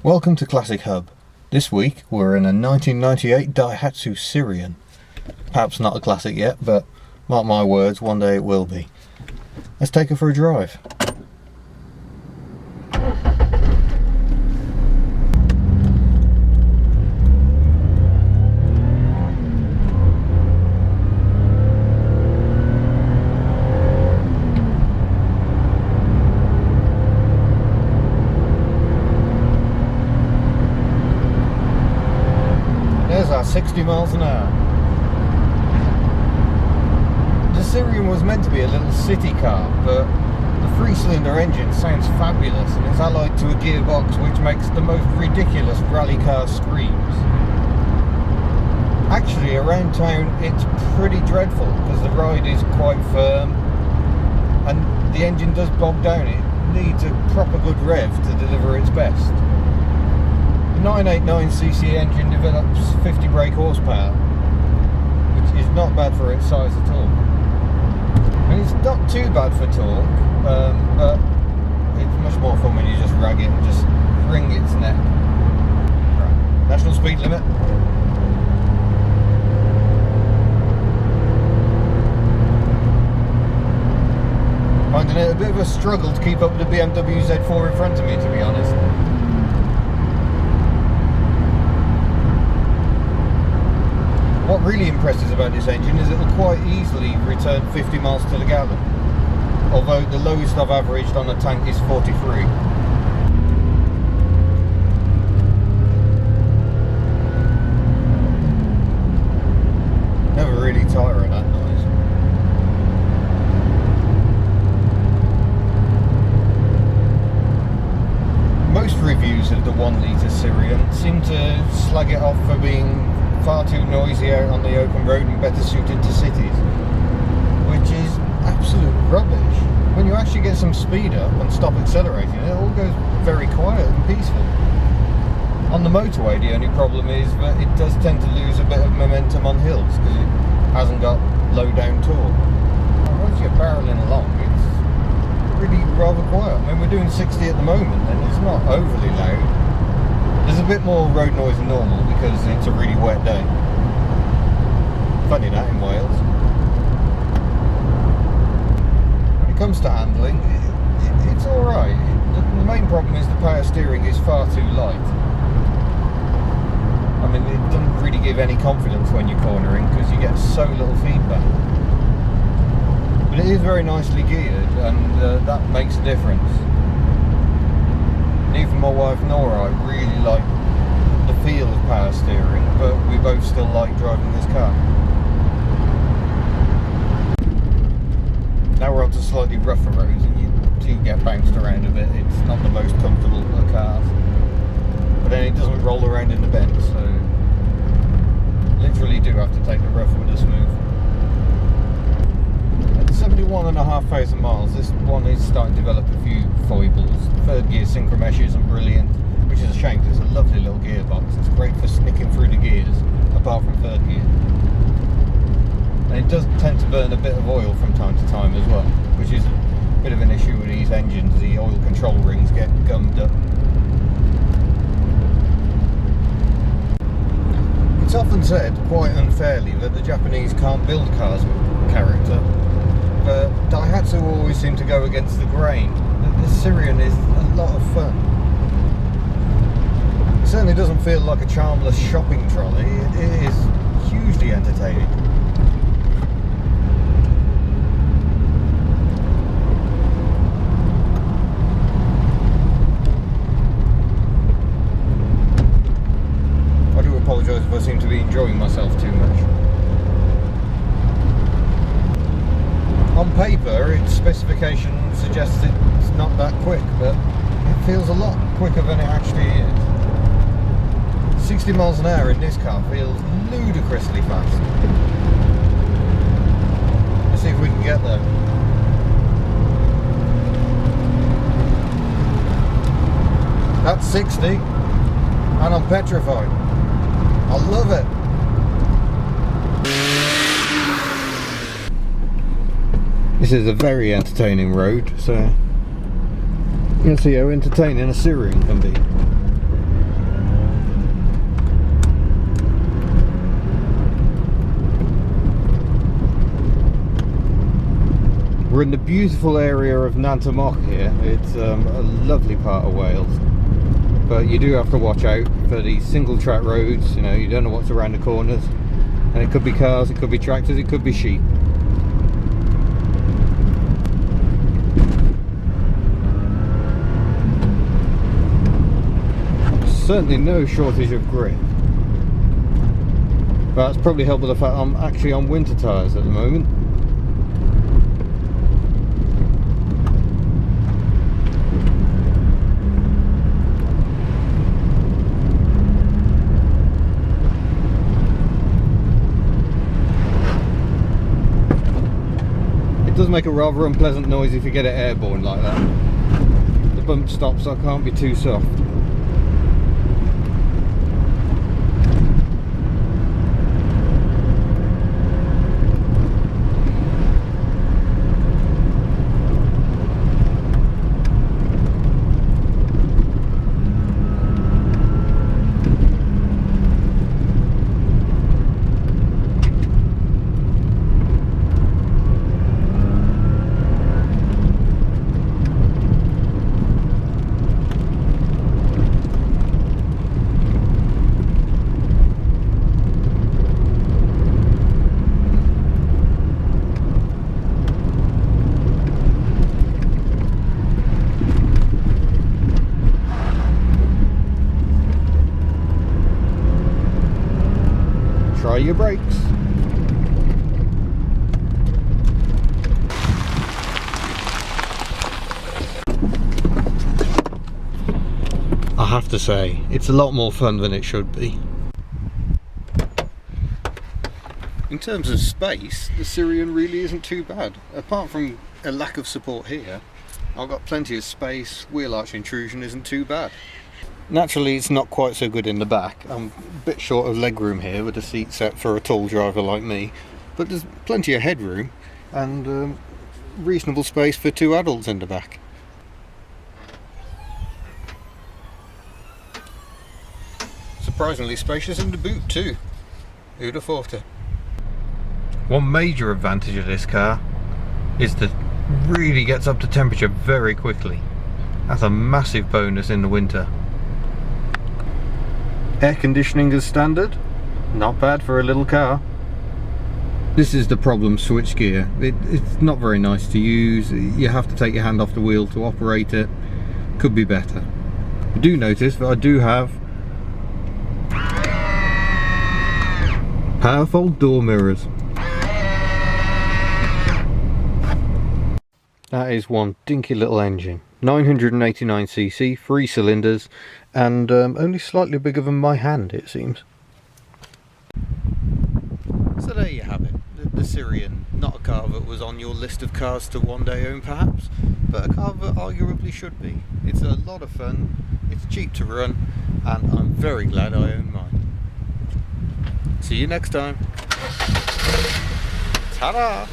Welcome to Classic Hub. This week we're in a 1998 Daihatsu Sirion. Perhaps not a classic yet, but mark my words, one day it will be. Let's take her for a drive. There's our 60 miles an hour. The Sirion was meant to be a little city car, but the 3-cylinder engine sounds fabulous and it's allied to a gearbox which makes the most ridiculous rally car screams. Actually, around town it's pretty dreadful because the ride is quite firm and the engine does bog down. It needs a proper good rev to deliver its best. 989cc engine develops 50 brake horsepower, which is not bad for its size at all. And it's not too bad for torque, but it's much more fun when you just rag it and just wring its neck. Right. National speed limit. Finding it a bit of a struggle to keep up with the BMW Z4 in front of me, to be honest. What really impresses about this engine is it will quite easily return 50 miles to the gallon, although the lowest I've averaged on a tank is 43. Never really tire of that noise. Most reviews of the 1 litre Sirion seem to slag it off for being far too noisy out on the open road and better suited to cities, which is absolute rubbish. When you actually get some speed up and stop accelerating, it all goes very quiet and peaceful. On the motorway, the only problem is that it does tend to lose a bit of momentum on hills because it hasn't got low down torque. Once you're barreling along, it's really rather quiet. I mean, we're doing 60 at the moment and it's not overly loud. There's a bit more road noise than normal because it's a really wet day. Funny that in Wales. When it comes to handling, it's alright. The main problem is the power steering is far too light. I mean, it doesn't really give any confidence when you're cornering because you get so little feedback. But it is very nicely geared and that makes a difference. Neither my wife nor I really like the feel of power steering, but we both still like driving this car. Now we're on to slightly rougher roads and you do get bounced around a bit. It's not the most comfortable of cars, but then it doesn't roll around in the bends, so literally do have to take the rough with the smooth. 71,500 miles, this one is starting to develop a few foibles. Third gear synchromesh isn't brilliant, which is a shame because it's a lovely little gearbox. It's great for snicking through the gears, apart from third gear. And it does tend to burn a bit of oil from time to time as well, which is a bit of an issue with these engines. The oil control rings get gummed up. It's often said, quite unfairly, that the Japanese can't build cars with character. But Daihatsu always seem to go against the grain. The Sirion is a lot of fun. It certainly doesn't feel like a charmless shopping trolley. It is hugely entertaining. I do apologise if I seem to be enjoying myself too much. On paper, its specification suggests it's not that quick, but it feels a lot quicker than it actually is. 60 miles an hour in this car feels ludicrously fast. Let's see if we can get there. That's 60, and I'm petrified. I love it. This is a very entertaining road, so you can see how entertaining a Sirion can be. We're in the beautiful area of Nantamok here. It's a lovely part of Wales, but you do have to watch out for these single track roads. You know, you don't know what's around the corners, and it could be cars, it could be tractors, it could be sheep. Certainly no shortage of grip, but that's probably helped with the fact I'm actually on winter tyres at the moment. It does make a rather unpleasant noise if you get it airborne like that. The bump stops, so I can't be too soft. Try your brakes. I have to say, it's a lot more fun than it should be. In terms of space, the Sirion really isn't too bad. Apart from a lack of support here, I've got plenty of space, wheel arch intrusion isn't too bad. Naturally, it's not quite so good in the back. I'm a bit short of legroom here with the seat set for a tall driver like me, but there's plenty of headroom and reasonable space for two adults in the back. Surprisingly spacious in the boot too. Who'd have thought it? One major advantage of this car is that it really gets up to temperature very quickly. That's a massive bonus in the winter. Air conditioning as standard, not bad for a little car. This is the problem switch gear. It's not very nice to use. You have to take your hand off the wheel to operate it. Could be better. I do notice that I do have powerful door mirrors. That is one dinky little engine. 989cc, 3 cylinders, and only slightly bigger than my hand, it seems. So there you have it, the Sirion. Not a car that was on your list of cars to one day own perhaps, but a car that arguably should be. It's a lot of fun, it's cheap to run, and I'm very glad I own mine. See you next time. Ta-da!